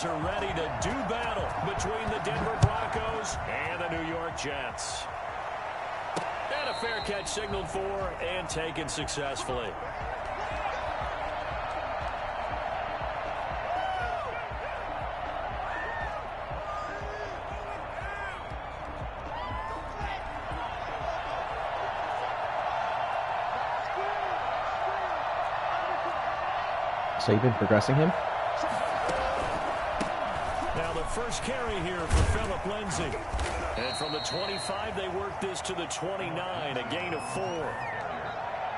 Are ready to do battle between the Denver Broncos and the New York Jets. And a fair catch signaled for and taken successfully. So you've been progressing him? First carry here for Phillip Lindsay. And from the 25, they work this to the 29, a gain of 4.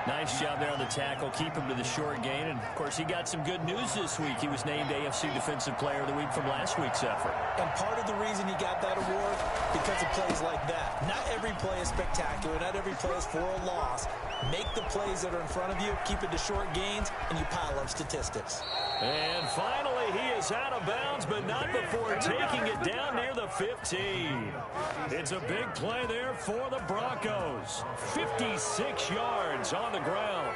Nice job there on the tackle. Keep him to the short gain. And, of course, he got some good news this week. He was named AFC Defensive Player of the Week from last week's effort. And part of the reason he got that award, because of plays like that. Not every play is spectacular. Not every play is for a loss. Make the plays that are in front of you, keep it to short gains, and you pile up statistics. And finally, he is out of bounds, but not before taking it down near the 15. It's a big play there for the Broncos. 56 yards on the ground.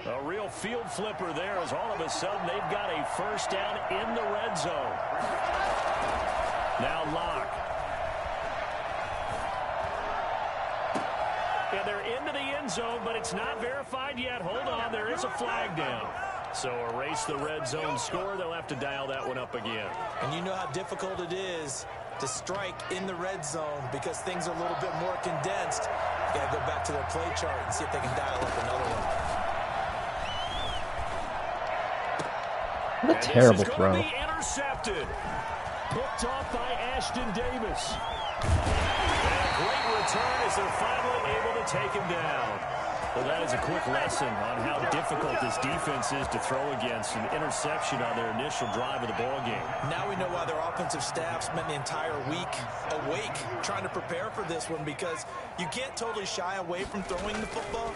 A real field flipper there as all of a sudden they've got a first down in the red zone. Now Locke. And they're into the end zone, but it's not verified yet. Hold on, there is a flag down. So erase the red zone score. They'll have to dial that one up again. And you know how difficult it is to strike in the red zone because things are a little bit more condensed. You got to go back to their play chart and see if they can dial up another one. What a terrible throw. Be intercepted. Picked off by Ashton Davis. Great return as they're finally able to take him down. Well, that is a quick lesson on how difficult this defense is to throw against. An interception on their initial drive of the ball game. Now we know why their offensive staff spent the entire week awake trying to prepare for this one, because you can't totally shy away from throwing the football.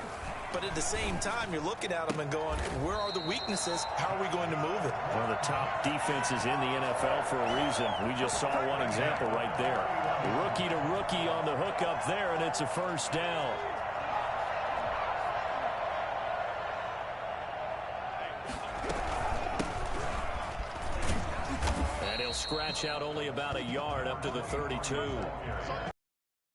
But at the same time, you're looking at them and going, where are the weaknesses? How are we going to move it? One of the top defenses in the NFL for a reason. We just saw one example right there. Rookie to rookie on the hook up there, and it's a first down. And he'll scratch out only about a yard up to the 32.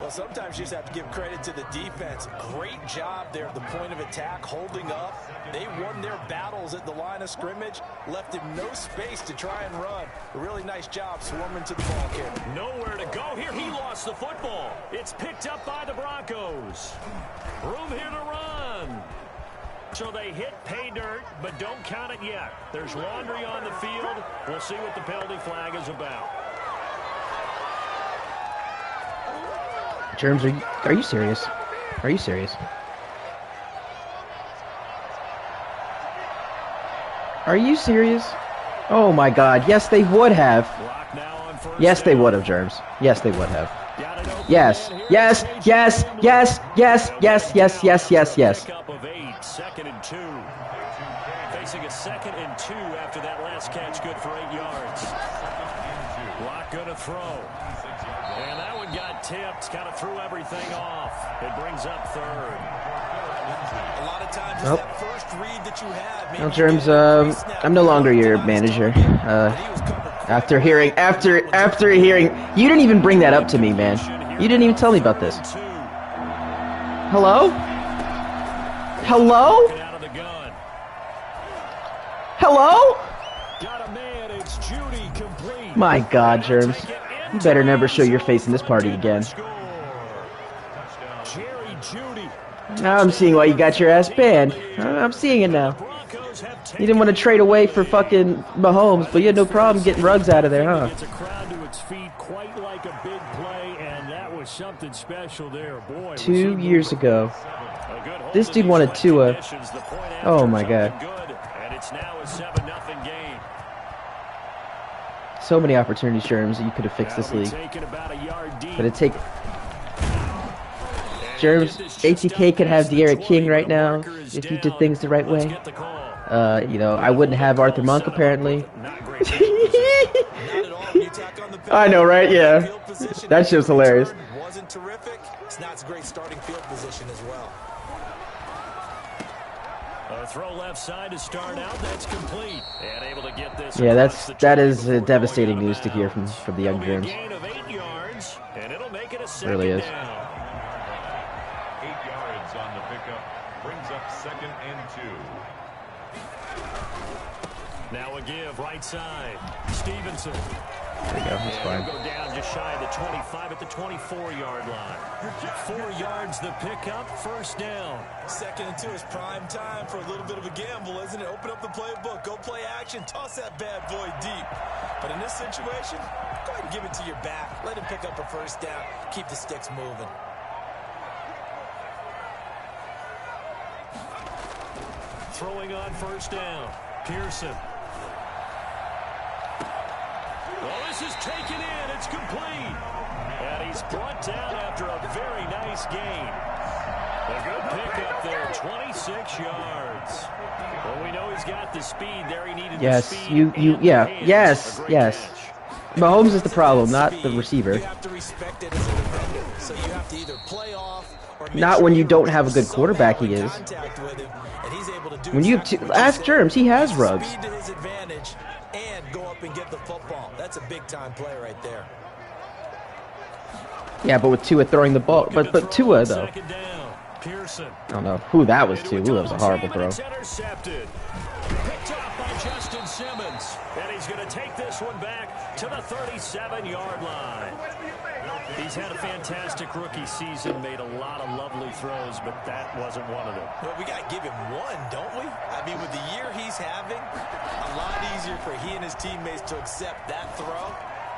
Well, sometimes you just have to give credit to the defense. Great job there at the point of attack, holding up. They won their battles at the line of scrimmage, left him no space to try and run. A really nice job swarming to the ball here. Nowhere to go here. He lost the football. It's picked up by the Broncos. Room here to run. So they hit pay dirt, but don't count it yet. There's laundry on the field. We'll see what the penalty flag is about. Germs, are you serious? Are you serious? Are you serious? Oh my God! Yes, they would have. Yes, they would have, Germs. Yes, they would have. Yes, yes, yes, yes, yes, yes, yes, yes, yes, yes. Second and 2. Facing a 2nd and 2 after that last catch, good for 8 yards. Locke gonna throw. And that one got tipped, kind of threw everything off. It brings up 3rd. A lot of times it's that first read that you have. Well, Germs, I'm no longer your manager. After hearing, you didn't even bring that up to me, man. You didn't even tell me about this. Hello? Hello? Hello? My God, Germs. You better never show your face in this party again. Now I'm seeing why you got your ass banned. I'm seeing it now. You didn't want to trade away for fucking Mahomes, but you had no problem getting Ruggs out of there, huh? It's a crowd to its feet, quite like a big play, and that was something special there. Boy, 2 years ago. This dude wanted Tua. Oh my God. And it's now a 7-0 game. So many opportunities, Germs, that you could have fixed this league. But it take... Germs, ATK could have De'Aaron King right now if you did things the right way. You know, I wouldn't have Arthur Monk, apparently. I know, right? Yeah. That shit's hilarious. Wasn't terrific. It's not a great starting field position as well. The throw left side to start out. That's complete. And able to get this. Yeah, that is devastating news to hear from the young Germs. Gain of 8 yards, and it'll make it a second really is. down. 8 yards on the pickup brings up 2nd and 2. Now a give right side. Stevenson. There you go. That's fine. Go down just shy of the 25 at the 24-yard line. 4 yards the pickup, first down. 2nd and 2 is prime time for a little bit of a gamble, isn't it? Open up the playbook, go play action, toss that bad boy deep. But in this situation, go ahead and give it to your back. Let him pick up a first down. Keep the sticks moving. Throwing on first down. Pearson. Well, this is taken in. It's complete. And he's brought down after a very nice gain. A good pickup there, 26 yards. Well, we know he's got the speed there. He needed the speed. Yes. Mahomes is the problem, not the receiver. You have to respect it as a defender. So you have to either play off or not when you don't have a good quarterback. He is. When you ask Germs, he has Ruggs. Speed to his advantage and go up and get the football. That's a big time play right there. Yeah, but with Tua throwing the ball, but Tua though. Pearson. I don't know who that was to. Ooh, that was a horrible throw. Intercepted. Picked up by Justin Simmons. And he's going to take this one back to the 37-yard line. He's had a fantastic rookie season, made a lot of lovely throws, but that wasn't one of them. Well, we got to give him one, don't we? I mean, with the year he's having, a lot easier for he and his teammates to accept that throw,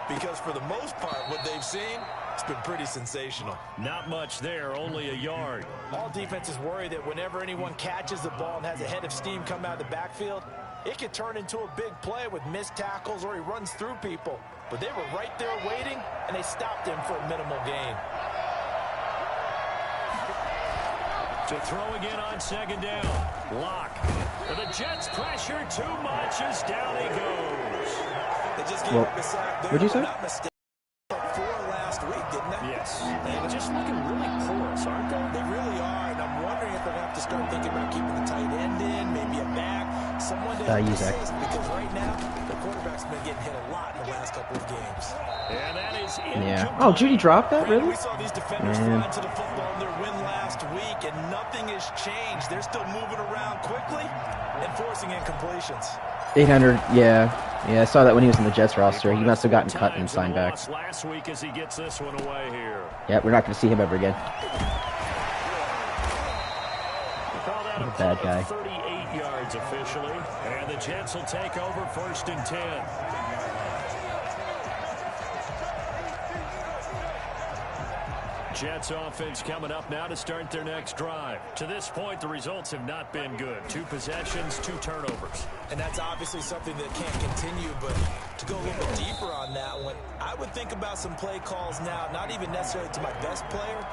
because for the most part, what they've seen, it's been pretty sensational. Not much there, only a yard. All defenses worry that whenever anyone catches the ball and has a head of steam come out of the backfield, it can turn into a big play with missed tackles or he runs through people. But they were right there waiting, and they stopped him for a minimal gain. To throw again on second down. Lock. The Jets pressure too much as down he goes. They just gave up a sack there. What'd you say? Not mistaken. 4 last week, didn't they? Yes. They're just looking really porous, aren't they? They really are, and I'm wondering if they're going to have to start thinking about keeping the tight end in, maybe a back, someone to assist, because right now the quarterback's been getting hit a lot in the last couple of games. And that is Oh, Judy dropped that, really? We saw these defenders fly to the football in their win last week, and nothing has changed. They're still moving around quickly and forcing incompletions. 800, yeah, I saw that when he was in the Jets roster. He must have gotten cut and signed back. Last week as he gets this one away here. Yeah, we're not going to see him ever again. What a bad guy. 38 yards officially, and the Jets will take over 1st and 10. Jets offense coming up now to start their next drive. To this point, the results have not been good. 2 possessions, 2 turnovers. And that's obviously something that can't continue, but to go a little bit deeper on that one, I would think about some play calls now, not even necessarily to my best player,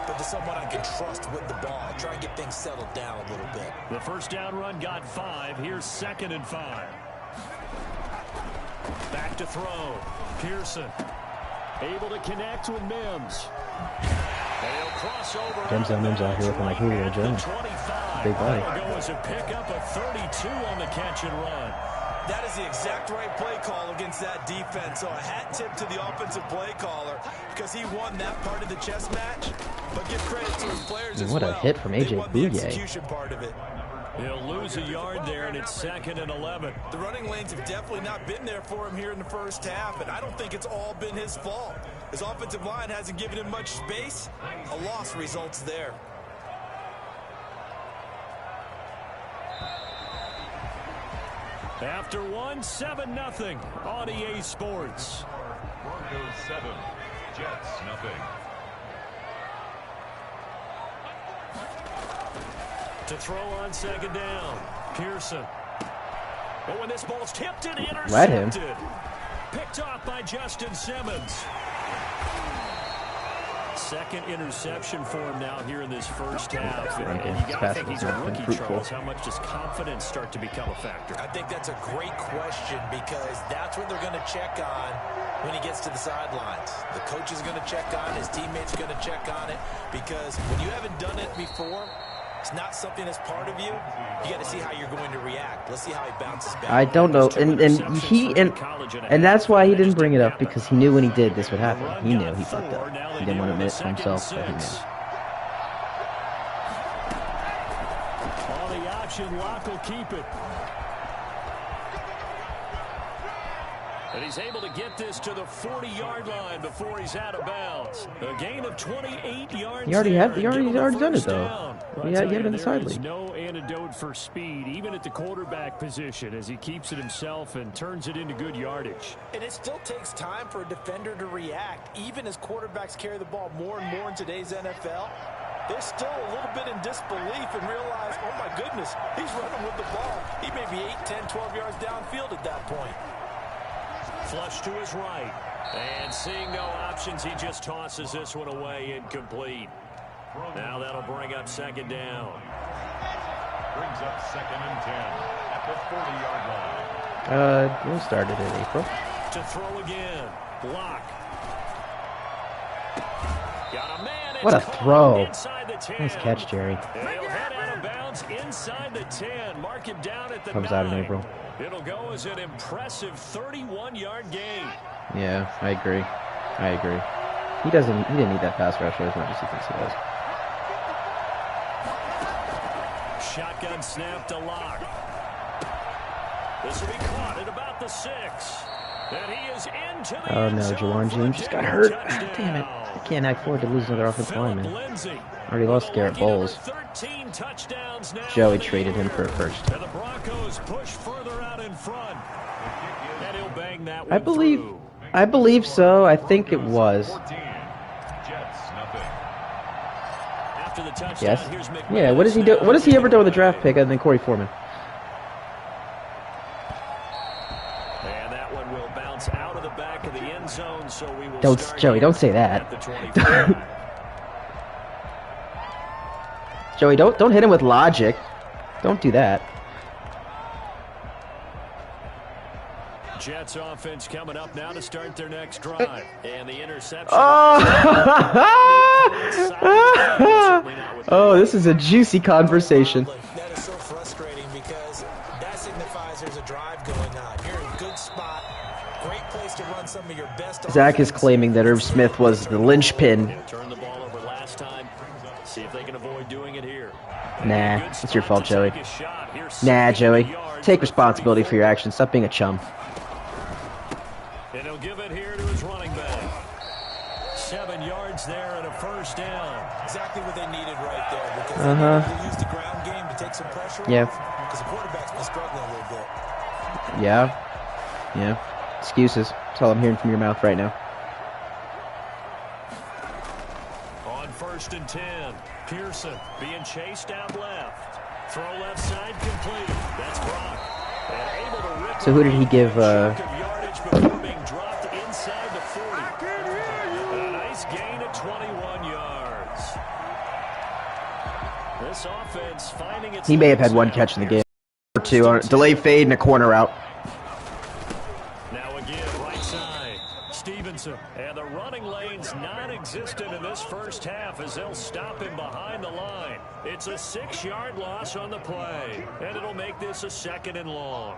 but to someone I can trust with the ball. Try and get things settled down a little bit. The first down run got 5. Here's 2nd and 5. Back to throw. Pearson. Able to connect with Mims. Mims out here looking like Julio Jones. Big body. Go as a pickup of 32 on the catch and run. That is the exact right play call against that defense. So a hat tip to the offensive play caller because he won that part of the chess match. But give credit to his players as well. What a hit from A.J. Bouye. Execution part of it. He'll lose a yard there, and it's 2nd and 11. The running lanes have definitely not been there for him here in the first half, and I don't think it's all been his fault. His offensive line hasn't given him much space. A loss results there. After 7-0 on EA Sports. Broncos 7, Jets nothing. To throw on second down, Pearson. But when this ball's tipped and intercepted. Let him. Picked off by Justin Simmons. Second interception for him now here in this first half. And you got to think he's a rookie, Charles. How much does confidence start to become a factor? I think that's a great question because that's what they're going to check on when he gets to the sidelines. The coach is going to check on it. His teammates are going to check on it because when you haven't done it before, It's not something that's part of you. You got to see how you're going to react. Let's see how he bounces back. I don't know, and that's why he didn't bring it up, because he knew when he did this would happen. He knew he fucked up. He didn't want to admit it to himself, but he knew. On the option, Locke will keep it. And he's able to get this to the 40-yard line before he's out of bounds. A gain of 28 yards. He already done it though. He had it in the side league. No antidote for speed, even at the quarterback position, as he keeps it himself and turns it into good yardage. And it still takes time for a defender to react, even as quarterbacks carry the ball more and more in today's NFL. They're still a little bit in disbelief and realize, oh my goodness, he's running with the ball. He may be 8, 10, 12 yards downfield at that point. Flush to his right. And seeing no options, he just tosses this one away, incomplete. Now that'll bring up second down. Brings up 2nd and 10 at the 40-yard line. We'll start it in April. To throw again. Block. Got a man. What a throw. Nice catch, Jerry. He'll head out of bounds inside the 10. Mark him down at the 9. Comes out in April. It'll go as an impressive 31-yard gain. Yeah, I agree. He didn't need that pass rusher as much as he thinks he does. Shotgun snap to Locke. This will be caught at about the 6. And he is into the Oh no, Jawan James just got hurt. Damn it. I can't afford to lose another offensive lineman. Already lost Garrett Bowles. Joey traded him for a first. And the Broncos push further out in front. And he'll bang that one I believe so. I think it was. After the touchdown, yes. Yeah, what does he do? What does he ever do with a draft pick other than Corey Foreman? And that one will bounce out of the back of the end zone, so we will Joey, don't say that. Joey, don't hit him with logic. Don't do that. Jets offense coming up now to start their next drive. And the interception. Oh, this is a juicy conversation. That is so frustrating because that signifies there's a drive going on. You're in a good spot. Great place to run some of your best. Zach is claiming that Irv Smith was the linchpin. Turned the ball over last time. See if they can avoid doing it here. Nah, it's your fault, Joey. Nah, Joey. Take responsibility for your actions. Stop being a chum. And he'll give it here to his running back. 7 yards there and a first down. Exactly what they needed right there. Because they needed to use the ground game to take some pressure off. Because the quarterback's been struggling a little bit. Yeah. Excuses. That's all I'm hearing from your mouth right now. On 1st and 10. Pearson being chased out left. Throw left side complete. That's Brock. And able to rip. So who did he give? Before being dropped inside the 40. A nice gain of 21 yards. This offense finding its. He may have had one catch in the game, or two on delay fade and a corner out. Now again, right side, Stevenson, and the running lane's non-existent in this first half as they'll stop him behind the line. It's a 6-yard loss on the play, and it'll make this a 2nd and long.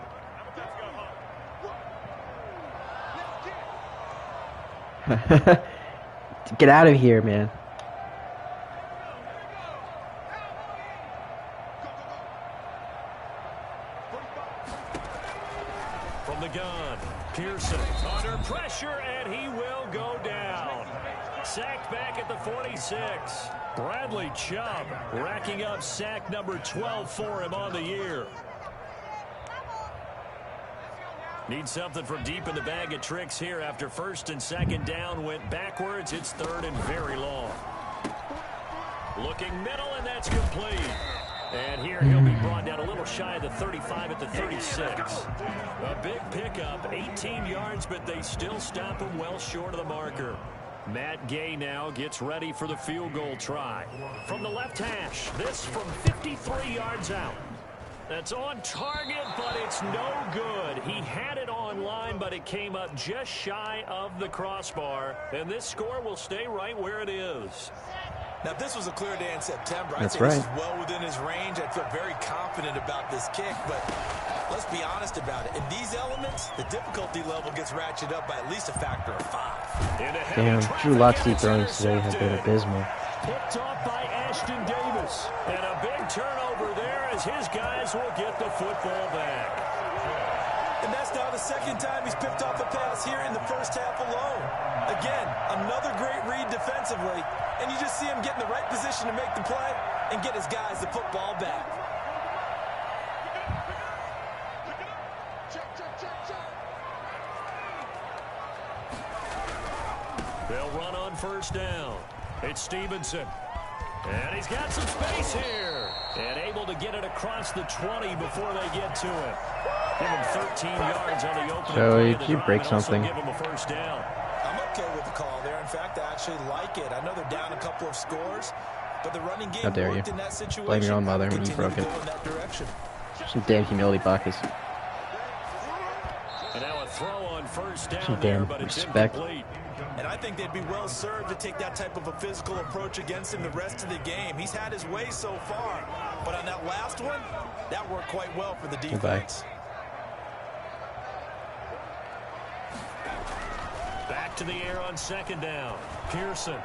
Get out of here, man. From the gun, Pearson under pressure, and he will go down. Sacked back at the 46. Bradley Chubb racking up sack number 12 for him on the year. Need something from deep in the bag of tricks here after 1st and 2nd down went backwards. It's 3rd and very long. Looking middle, and that's complete. And here he'll be brought down a little shy of the 35 at the 36. A big pickup, 18 yards, but they still stop him well short of the marker. Matt Gay now gets ready for the field goal try. From the left hash, this from 53 yards out. That's on target, but it's no good. He had it on line, but it came up just shy of the crossbar. And this score will stay right where it is. Now, if this was a clear day in September, I'd That's say right. this is well within his range. I'd feel very confident about this kick, but let's be honest about it. In these elements, the difficulty level gets ratcheted up by at least a factor of 5. Damn, Drew Lock's deep throws today have been abysmal. Picked off by Ashton Davis. And a big turnover there as his guys will get the football back. And that's now the second time he's picked off a pass here in the first half alone. Again, another great read defensively, and you just see him get in the right position to make the play and get his guys the football back. They'll run on first down. It's Stevenson. And he's got some space here. And able to get it across the 20 before they get to it. Give him 13 yards on the opening Joey, play. did you break something? Give him a first down. I'm okay with the call there. In fact, I actually like it. I know they're down a couple of scores, but the running game How dare worked you. in that situation. Blame your own mother when you Continue broke to it. go in that direction. Some damn humility buckets. And now a throw on first down Some there, damn but it's respect. incomplete. And I think they'd be well served to take that type of a physical approach against him the rest of the game. He's had his way so far, but on that last one, that worked quite well for the defense. Back to the air on second down. Pearson.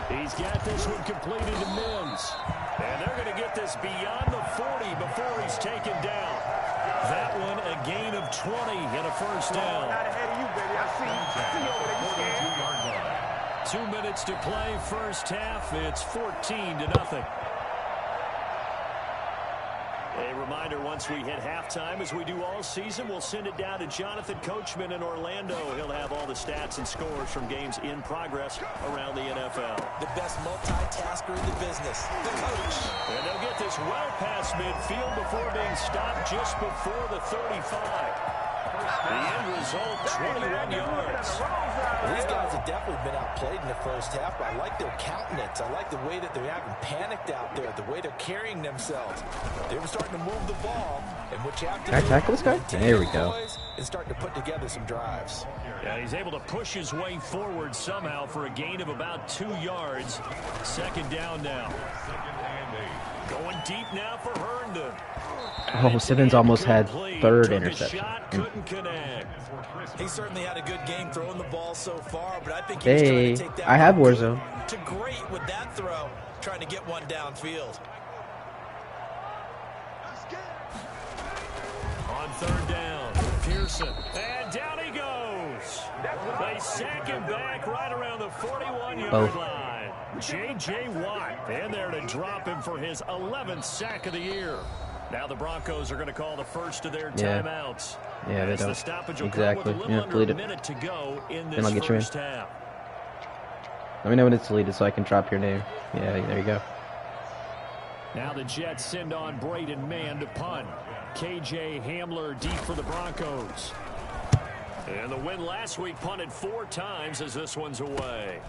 He's got this one completed to Mims. And they're going to get this beyond the 40 before he's taken down. That one a gain of 20 and a first down. 2 minutes to play, first half. It's 14-0. A reminder, once we hit halftime, as we do all season, we'll send it down to Jonathan Coachman in Orlando. He'll have all the stats and scores from games in progress around the NFL. The best multitasker in the business, the coach. And they'll get this well past midfield before being stopped just before the 35. The end result, 21 yards. These guys have definitely been outplayed in the first half, but I like their countenance. I like the way that they're having panicked out there, the way they're carrying themselves. They were starting to move the ball, and what you have to Can I do tackle this guy? is There we go. and starting to put together some drives. Yeah, he's able to push his way forward somehow for a gain of about 2 yards. Second down now. Going deep now for Herndon. Oh, Simmons almost had third Took a interception. shot, couldn't connect. He certainly had a good game throwing the ball so far, but I think he was trying Hey, to take that I have from good Warzone. to great with that throw, trying to get one downfield. On third down, Pearson. And down he goes. They sack him back right around the 41-yard line. J.J. Watt in there to drop him for his 11th sack of the year. Now the Broncos are going to call the first of their timeouts. Yeah, they As the don't. stoppage will Exactly. come with a Yeah, little delete under a it. minute to go in Then I'll this get you in. first half. Let me know when it's deleted so I can drop your name. Yeah, there you go. Now the Jets send on Braden Mann to punt. K.J. Hamler deep for the Broncos. And the win last week punted 4 times as this one's away.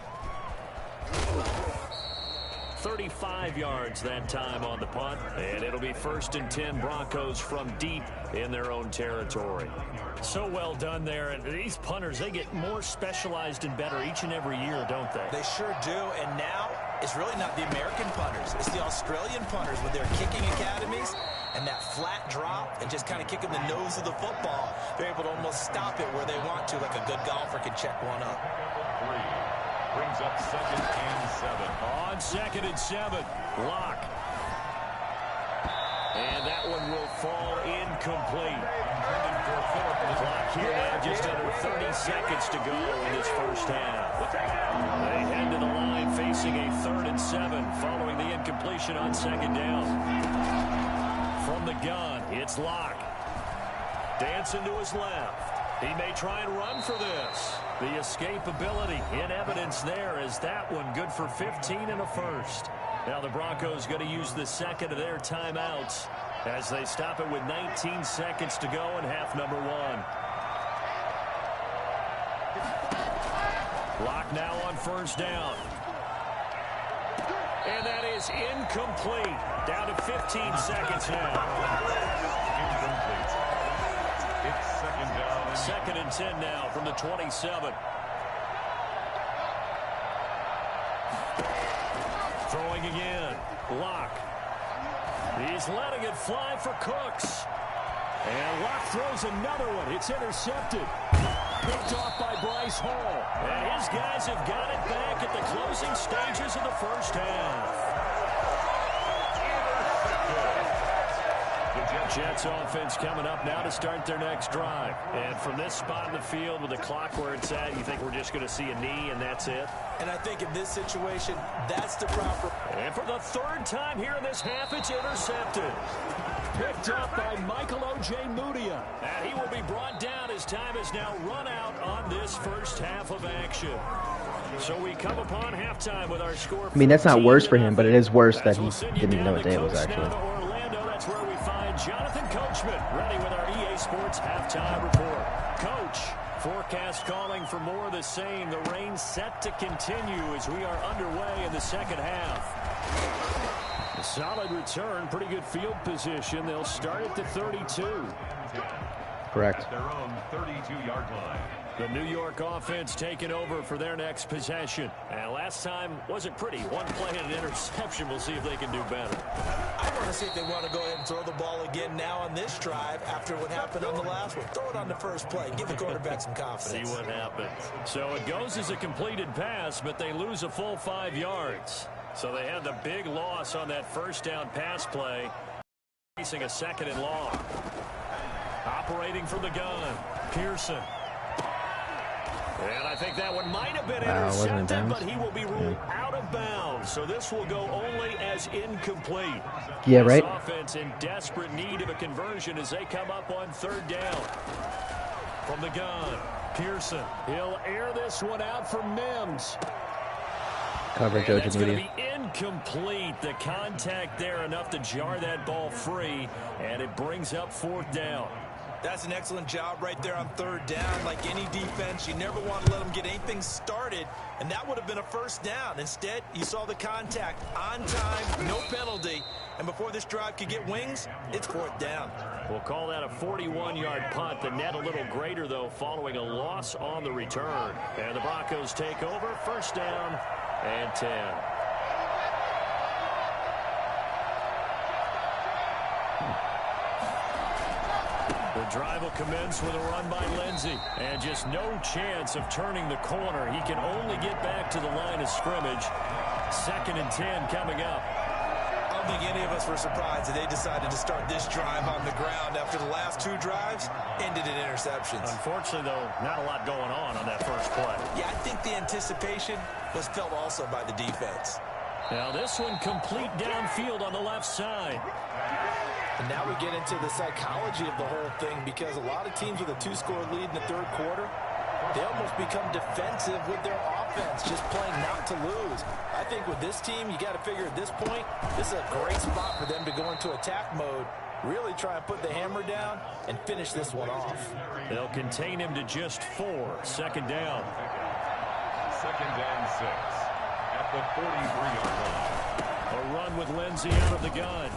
35 yards that time on the punt. And it'll be 1st and 10 Broncos from deep in their own territory. So well done there. And these punters, they get more specialized and better each and every year, don't they? They sure do, and now it's really not the American punters. It's the Australian punters with their kicking academies and that flat drop and just kind of kicking the nose of the football. They're able to almost stop it where they want to, like a good golfer can check one up. 3 brings up 2nd and 7. On 2nd and 7, Locke. And that one will fall incomplete. Clock here now, just under 30 seconds to go in this first half. They head to the line facing a 3rd and 7 following the incompletion on 2nd down. From the gun, it's Locke. Dancing to his left. He may try and run for this. The escapability in evidence there is that one good for 15 and a first. Now the Broncos going to use the second of their timeouts as they stop it with 19 seconds to go in half number 1. Lock now on first down. And that is incomplete. Down to 15 seconds now. Incomplete. It's 2nd down. 2nd and 10 now from the 27. Throwing again. Locke. He's letting it fly for Cooks. And Locke throws another one. It's intercepted. Picked off by Bryce Hall. And his guys have got it back at the closing stages of the first half. Jets offense coming up now to start their next drive. And from this spot in the field with the clock where it's at, you think we're just going to see a knee and that's it? And I think in this situation, that's the proper. And for the third time here in this half, it's intercepted. Picked up by Michael Ojemudia. And he will be brought down as time is now run out on this first half of action. So we come upon halftime with our score. I mean, that's not worse for him, but it is worse that he didn't even know what day it was actually. That's where we find Jonathan Coachman ready with our EA Sports halftime report. Coach, forecast calling for more of the same. The rain set to continue as we are underway in the second half. A solid return, pretty good field position. They'll start at the 32. Correct. At their own 32-yard line. The New York offense taking over for their next possession. And last time wasn't pretty. One play and an interception. We'll see if they can do better. I want to see if they want to go ahead and throw the ball again now on this drive after what happened on the last one. Throw it on the first play. Give the quarterback some confidence. See what happens. So it goes as a completed pass, but they lose a full 5 yards. So they had the big loss on that first down pass play. Facing a second and long. Operating from the gun. Pearson. And I think that one might have been intercepted, but he will be ruled out of bounds. So this will go only as incomplete. Yeah, right. This offense in desperate need of a conversion as they come up on third down. From the gun, Pearson. He'll air this one out for Mims. Coverage, and that's going to Ojemudia. be incomplete. The contact there enough to jar that ball free, and it brings up fourth down. That's an excellent job right there on third down. Like any defense, you never want to let them get anything started, and that would have been a first down. Instead, you saw the contact on time, no penalty, and before this drive could get wings, it's fourth down. We'll call that a 41-yard punt. The net a little greater, though, following a loss on the return. And the Broncos take over, first down and 10. The drive will commence with a run by Lindsey. And just no chance of turning the corner. He can only get back to the line of scrimmage. Second and 10 coming up. I don't think any of us were surprised that they decided to start this drive on the ground after the last two drives ended in interceptions. Unfortunately, though, not a lot going on that first play. Yeah, I think the anticipation was felt also by the defense. Now this one complete downfield on the left side. And now we get into the psychology of the whole thing, because a lot of teams with a two-score lead in the third quarter, they almost become defensive with their offense, just playing not to lose. I think with this team, you got to figure at this point, this is a great spot for them to go into attack mode, really try and put the hammer down and finish this one off. They'll contain him to just 4. Second down. Second and 6 at the 43-yard line. A run with Lindsey out of the gun.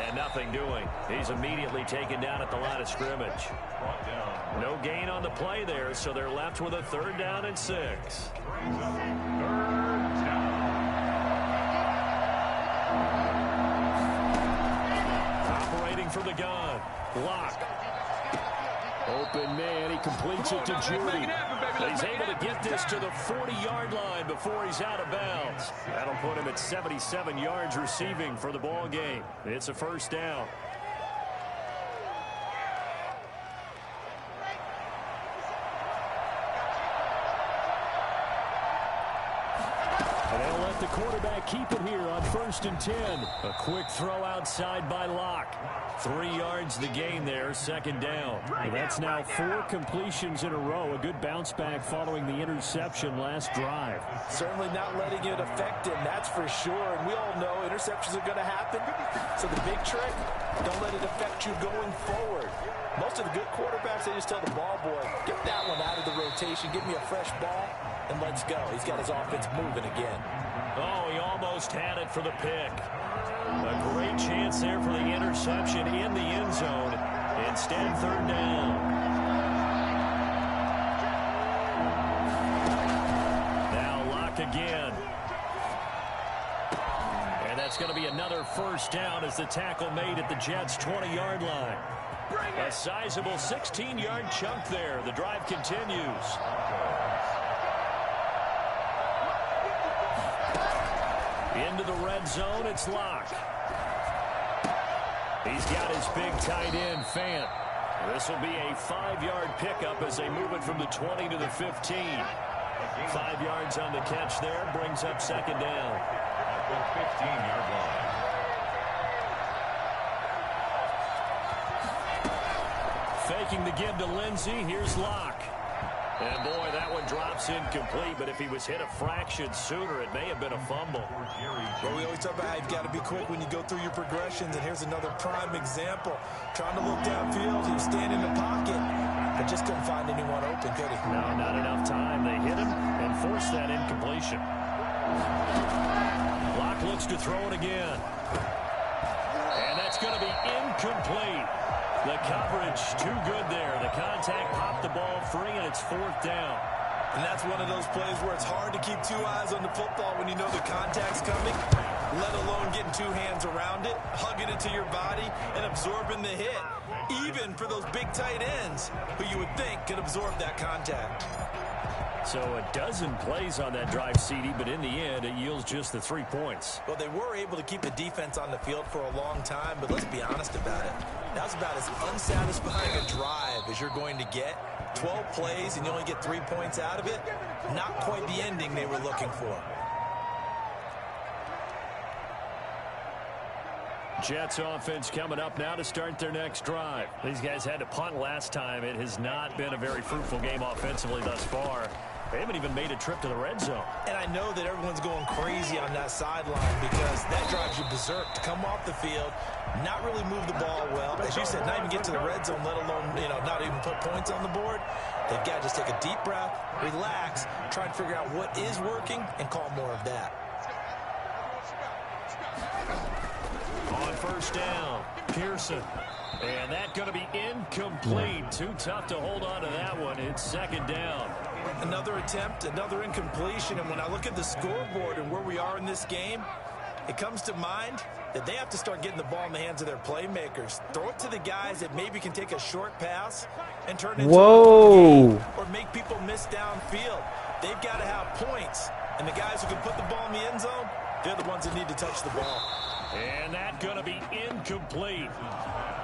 And nothing doing. He's immediately taken down at the line of scrimmage. No gain on the play there, so they're left with a third down and 6. Operating from the gun. Locke. Open man, he completes it to Judy. He's able to get this to the 40-yard line before he's out of bounds. That'll put him at 77 yards receiving for the ball game. It's a first down. And they'll let the quarterback keep it here on first and 10. A quick throw outside by Locke. 3 yards the gain there, second down. Well, that's now 4 completions in a row. A good bounce back following the interception last drive. Certainly not letting it affect him, that's for sure. And we all know interceptions are going to happen. So the big trick, don't let it affect you going forward. Most of the good quarterbacks, they just tell the ball boy, get that one out of the rotation, give me a fresh ball, and let's go. He's got his offense moving again. Oh, he almost had it for the pick. A great chance there for the interception in the end zone. Instead, third down. Now Locke again. going to be another first down as the tackle made at the Jets' 20-yard line. A sizable 16-yard chunk there. The drive continues. Into the red zone, it's Locke. He's got his big tight end, Fant. This will be a 5-yard pickup as they move it from the 20 to the 15. 5 yards on the catch there, brings up second down. At the 15-yard line. Faking the give to Lindsey, here's Locke. And boy, that one drops incomplete, but if he was hit a fraction sooner, it may have been a fumble. Well, we always talk about how you've got to be quick when you go through your progressions, and here's another prime example. Trying to look downfield, he was standing in the pocket, but just couldn't find anyone open, could he? No, not enough time. They hit him and forced that incompletion. Locke looks to throw it again. And that's going to be incomplete. The coverage too good there. The contact popped the ball free, and it's fourth down. And that's one of those plays where it's hard to keep 2 eyes on the football when you know the contact's coming, let alone getting 2 hands around it, hugging it to your body, and absorbing the hit, even for those big tight ends who you would think could absorb that contact. So a dozen plays on that drive, CD, but in the end, it yields just the 3 points. Well, they were able to keep the defense on the field for a long time, but let's be honest about it. That was about as unsatisfying a drive as you're going to get. 12 plays and you only get 3 points out of it. Not quite the ending they were looking for. Jets offense coming up now to start their next drive. These guys had to punt last time. It has not been a very fruitful game offensively thus far. They haven't even made a trip to the red zone. And I know that everyone's going crazy on that sideline because that drives you berserk to come off the field, not really move the ball well. As you said, not even get to the red zone, let alone, not even put points on the board. They've got to just take a deep breath, relax, try and figure out what is working, and call more of that. On first down, Pearson. And that's going to be incomplete. Too tough to hold on to that one. It's second down. Another attempt, another incompletion. And when I look at the scoreboard and where we are in this game, it comes to mind that they have to start getting the ball in the hands of their playmakers. Throw it to the guys that maybe can take a short pass and turn it into a game or make people miss downfield. They've got to have points. And the guys who can put the ball in the end zone, they're the ones that need to touch the ball. And that's going to be incomplete.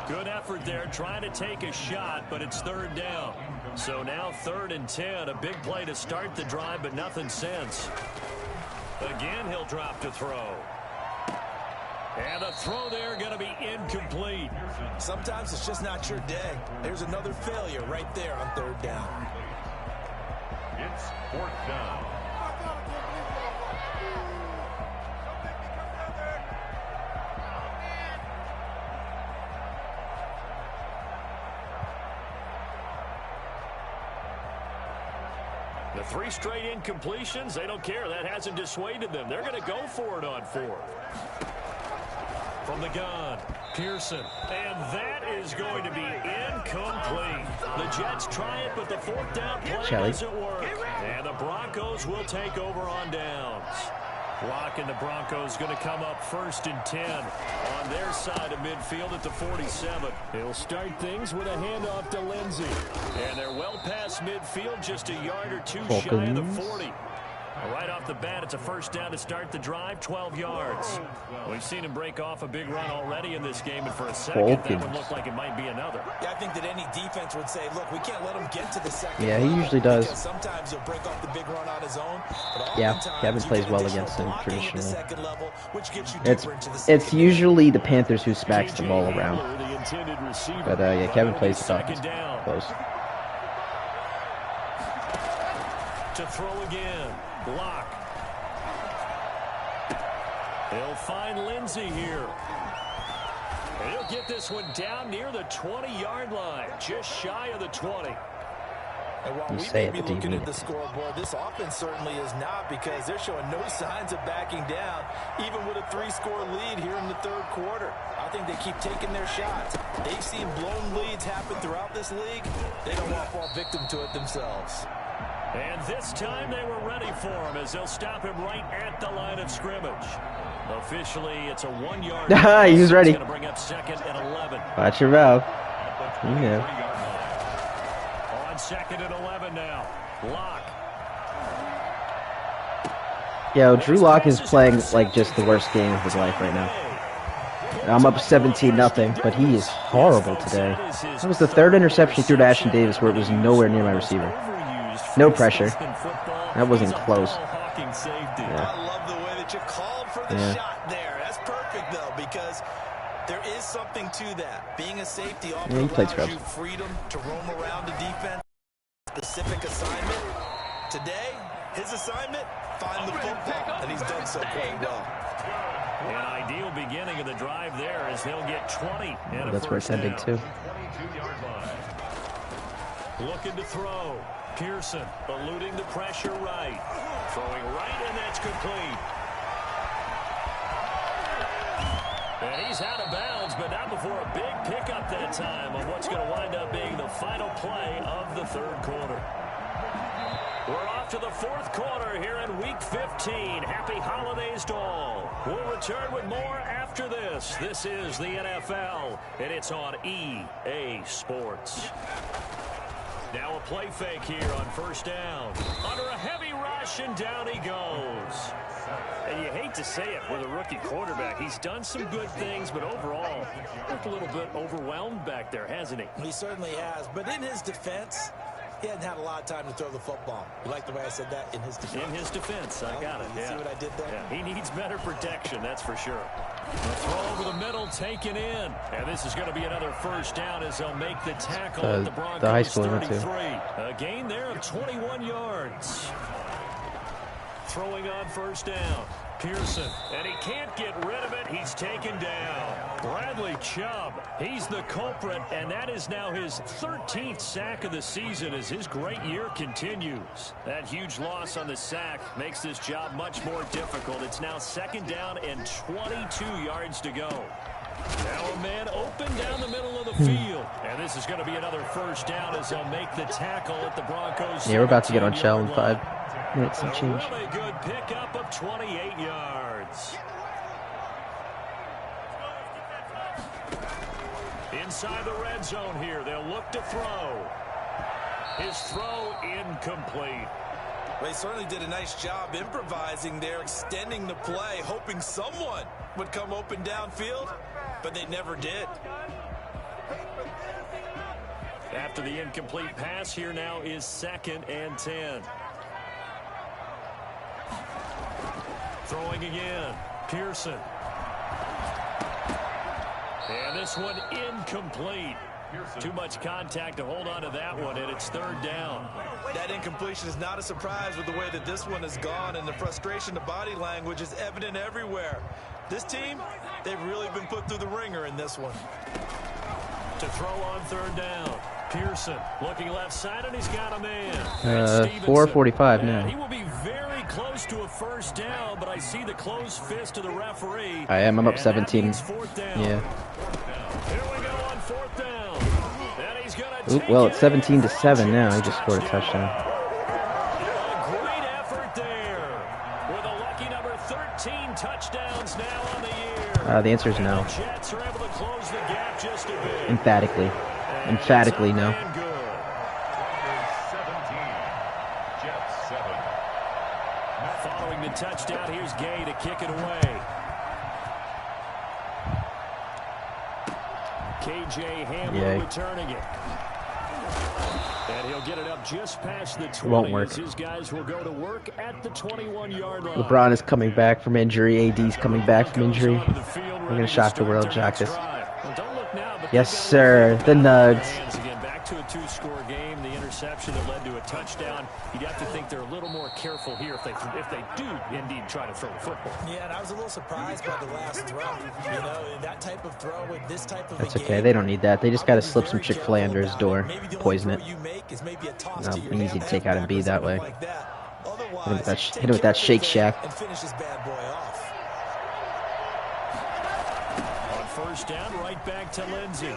Good effort there, trying to take a shot, but it's third down. So now 3rd and 10, a big play to start the drive, but nothing since. Again, he'll drop to throw. And a throw there going to be incomplete. Sometimes it's just not your day. There's another failure right there on 3rd down. It's 4th down. The 3 straight incompletions, they don't care. That hasn't dissuaded them. They're going to go for it on 4th. From the gun, Pearson. And that is going to be incomplete. The Jets try it, but the 4th down play doesn't work. And the Broncos will take over on downs. Locke and the Broncos going to come up 1st and 10 on their side of midfield at the 47. He'll start things with a handoff to Lindsey. And they're well past midfield, just a yard or 2 shy of the 40. Right off the bat, it's a first down to start the drive, 12 yards. We've seen him break off a big run already in this game, and for a second, that would look like it might be another. Yeah, I think that any defense would say, look, we can't let him get to the second. Yeah, he usually does. Sometimes he'll break off the big run on his own. But yeah, Kevin plays well against him traditionally. Level, which gets you it's usually the Panthers who smacks the ball around. But yeah, Kevin plays the Falcons close. To throw again. Block. He'll find Lindsey here. And he'll get this one down near the 20-yard line, just shy of the 20. And while we may be looking at the scoreboard, this offense certainly is not, because they're showing no signs of backing down, even with a 3-score lead here in the 3rd quarter. I think they keep taking their shots. They've seen blown leads happen throughout this league. They don't want to fall victim to it themselves. And this time they were ready for him as they'll stop him right at the line of scrimmage. Officially, it's a 1-yard. He was ready. Going to bring up 2nd and 11. Watch your mouth. Yeah. On 2nd and 11 now. Lock. Yo, Drew Lock is playing like just the worst game of his life right now. I'm up 17-0, but he is horrible today. That was the 3rd interception he threw to Ashton Davis where it was nowhere near my receiver. No pressure. That wasn't close. Yeah. I love the way that you called for the shot there. That's perfect, though, because there is something to that. Being a safety often allows you freedom to roam around the defense. Specific assignment. Today, his assignment, find the football, and he's done so quite well. An ideal beginning of the drive there as they'll get 20. That's where it's ending, too. Looking to throw. Pearson eluding the pressure right. Throwing right, and that's complete. And he's out of bounds, but not before a big pickup that time on what's going to wind up being the final play of the 3rd quarter. We're off to the 4th quarter here in Week 15. Happy holidays to all. We'll return with more after this. This is the NFL, and it's on EA Sports. Now a play fake here on 1st down. Under a heavy rush, and down he goes. And you hate to say it with a rookie quarterback. He's done some good things, but overall, looked a little bit overwhelmed back there, hasn't he? He certainly has. But in his defense, he hadn't had a lot of time to throw the football. You like the way I said that? In his defense. In his defense. I got it. You see what I did there? Yeah, he needs better protection, that's for sure. The throw over the middle, taken in. And this is going to be another 1st down as they'll make the tackle at the Broncos 33. A gain there of 21 yards. Throwing on 1st down. Pearson, and he can't get rid of it. He's taken down. Bradley Chubb, he's the culprit, and that is now his 13th sack of the season as his great year continues. That huge loss on the sack makes this job much more difficult. It's now 2nd down and 22 yards to go. Now a man open down the middle of the field. And this is going to be another 1st down as they'll make the tackle at the Broncos. Yeah, we're about to get on shell in 5 minutes and change. A good pickup of 28 yards. Inside the red zone here, they'll look to throw. His throw incomplete. They certainly did a nice job improvising there, extending the play, hoping someone would come open downfield, but they never did. After the incomplete pass, here now is 2nd and 10. Throwing again. Pearson. And this one incomplete. Too much contact to hold on to that one, and it's 3rd down. That incompletion is not a surprise with the way that this one has gone, and the frustration, the body language is evident everywhere. This team, they've really been put through the ringer in this one. To throw on 3rd down. Pearson looking left side, and he's got a man. 4:45 now. He will be very close to a 1st down, but I see the closed fist of the referee. I'm up 17. Yeah. Here we go on 4th down. And he's gonna well, it's 17-7 now. He just scored a touchdown. A great effort there. With a lucky number 13 touchdowns now on the year. The answer is no. The Jets are able to close the gap just a bit. Emphatically. Emphatically no. Following the touchdown, here's Gay to kick it away. KJ Hamler returning it. And he'll get it up just past the 20. Won't work. His guys will go to work at the 21-yard line. LeBron is coming back from injury. AD's coming back from injury. We're going to shock the world, Jackus. Yes, sir. The Nugs. Again, back to a 2-score game. The interception that led to a touchdown. You'd have to think they're a little more careful here if they do indeed try to throw the football. Yeah, and I was a little surprised by the last throw. You know, that type of throw with this type of That's okay. They don't need that. They just got to slip some Chick-fil-A under his door, poison it. No, easy to take out and be that way. Hit him with that Shake Shack. And finish this bad boy off. 1st down, right back to Lindsey.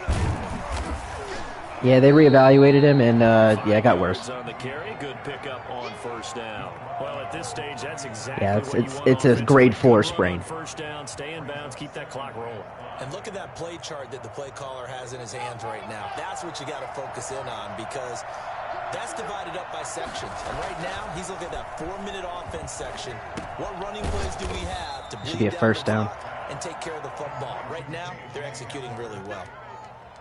Yeah, they reevaluated him, and yeah, it got worse. On the carry, good pickup on first down. Well, at this stage, that's exactly it's a grade 4 sprain. First down, stay in bounds, keep that clock rolling. And look at that play chart that the play caller has in his hands right now. That's what you got to focus in on, because that's divided up by sections. And right now, he's looking at that 4-minute offense section. What running plays do we have to should be a first down and take care of the football? Right now, they're executing really well.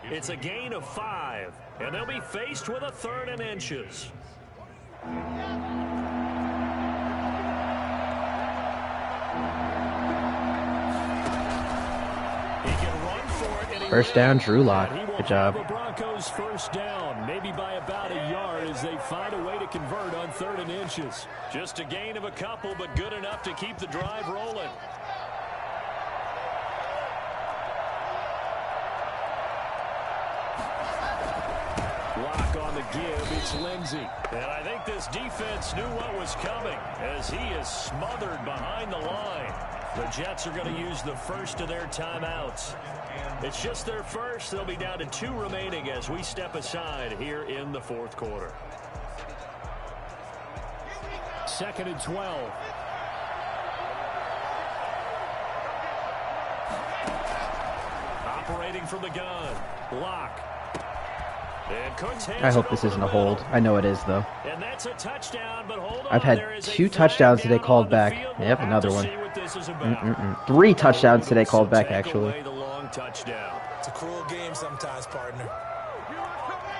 It's a gain of 5, and they'll be faced with a 3rd and inches. First down, Drew Lock. Good job. The Broncos first down, maybe by about a yard, as they find a way to convert on 3rd and inches. Just a gain of a couple, but good enough to keep the drive rolling. Lock on the give, it's Lindsey. And I think this defense knew what was coming, as he is smothered behind the line. The Jets are going to use the first of their timeouts. It's just their first. They'll be down to 2 remaining as we step aside here in the 4th quarter. 2nd and 12. Operating from the gun. Lock. I hope this isn't a hold. I know it is, though. And that's a touchdown, but hold on. I've had 2 touchdowns today called back. Yep, another one. 3 touchdowns today called back, actually. It's a cruel game sometimes, partner.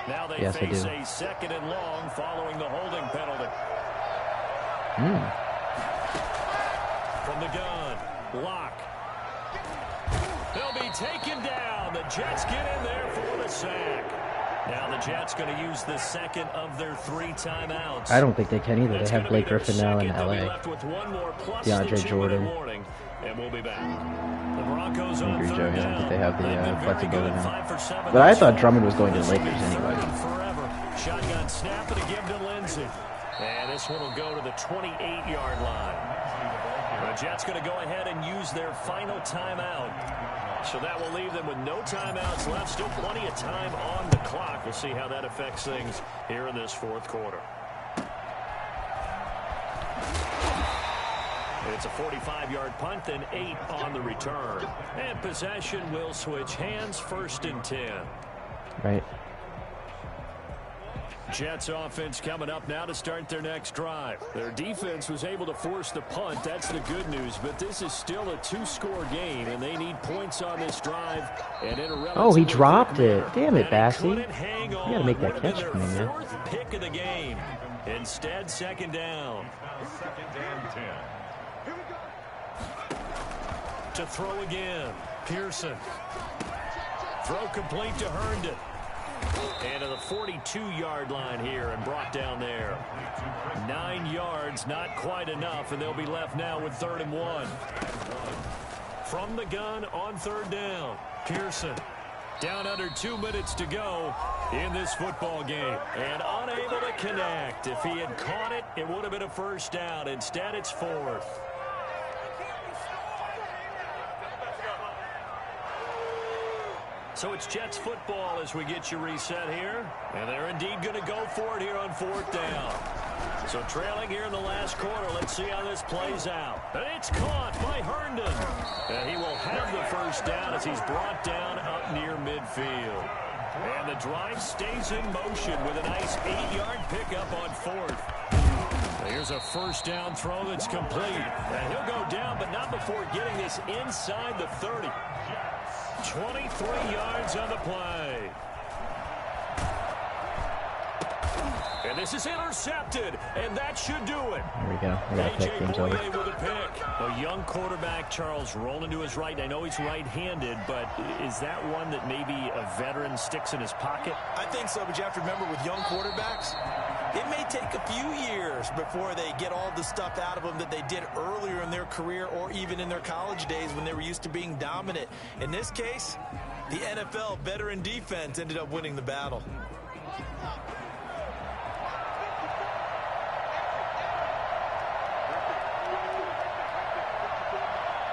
Now they face a 2nd and long following the holding penalty. From the gun, Lock. They'll be taken down. The Jets get in there for the sack. Now the Jets going to use the 2nd of their 3 timeouts. I don't think they can either. They have Blake Griffin now in LA. DeAndre Jordan. And we'll be back. The Broncos on Jones. I don't think they have the flexibility now. But I thought Drummond was going to the Lakers anyway. Shotgun snap and a give to Lindsey. And this one will go to the 28-yard line. The Jets going to go ahead and use their final timeout. So that will leave them with no timeouts left. Still plenty of time on the clock. We'll see how that affects things here in this 4th quarter. It's a 45-yard punt, then 8 on the return. And possession will switch hands, 1st and 10. Right. Jets offense coming up now to start their next drive. Their defense was able to force the punt. That's the good news. But this is still a 2-score game, and they need points on this drive. And in a he dropped it. Damn it, Bassey. You got to make that catch for me, man. 4th pick of the game. Instead, 2nd down. 2nd and 10. To throw again. Pearson. Throw complete to Herndon. And to the 42-yard line here and brought down there. 9 yards, not quite enough, and they'll be left now with 3rd and 1. From the gun on 3rd down. Pearson. Down under 2 minutes to go in this football game. And unable to connect. If he had caught it, it would have been a 1st down. Instead, it's 4th. So it's Jets football as we get you reset here. And they're indeed going to go for it here on 4th down. So trailing here in the last quarter. Let's see how this plays out. And it's caught by Herndon. And he will have the 1st down as he's brought down up near midfield. And the drive stays in motion with a nice 8-yard pickup on 4th. Here's a 1st down throw that's complete. And he'll go down, but not before getting this inside the 30. 23 yards on the play. And this is intercepted, and that should do it. There we go. A.J. Bouye with a pick. A young quarterback, Charles, rolling to his right. I know he's right-handed, but is that one that maybe a veteran sticks in his pocket? I think so, but you have to remember with young quarterbacks, it may take a few years before they get all the stuff out of them that they did earlier in their career or even in their college days when they were used to being dominant. In this case, the NFL veteran defense ended up winning the battle.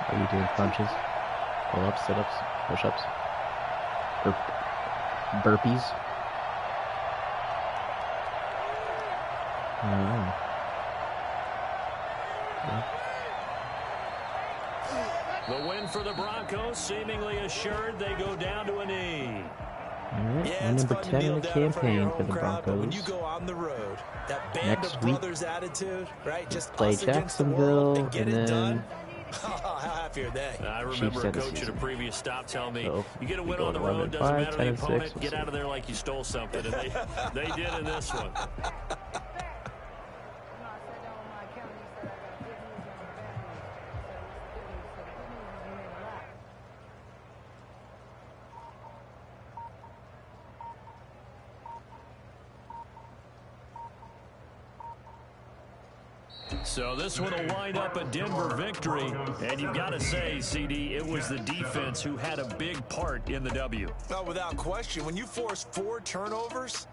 Are you doing punches, pull-ups, sit-ups, push-ups, burpees? The win for the Broncos, seemingly assured they go down to a knee. Yeah, number 10 in the campaign for the Broncos. When you go on the road, that band of brothers attitude, right? Just play Jacksonville and get it done. How happy are they? I remember a coach at a previous stop telling me, you get a win on the road, doesn't matter the opponent, get out of there like you stole something. And they did in this one. So this one will wind up a Denver victory. And you've got to say, CD, it was the defense who had a big part in the W. Well, without question, when you force 4 turnovers,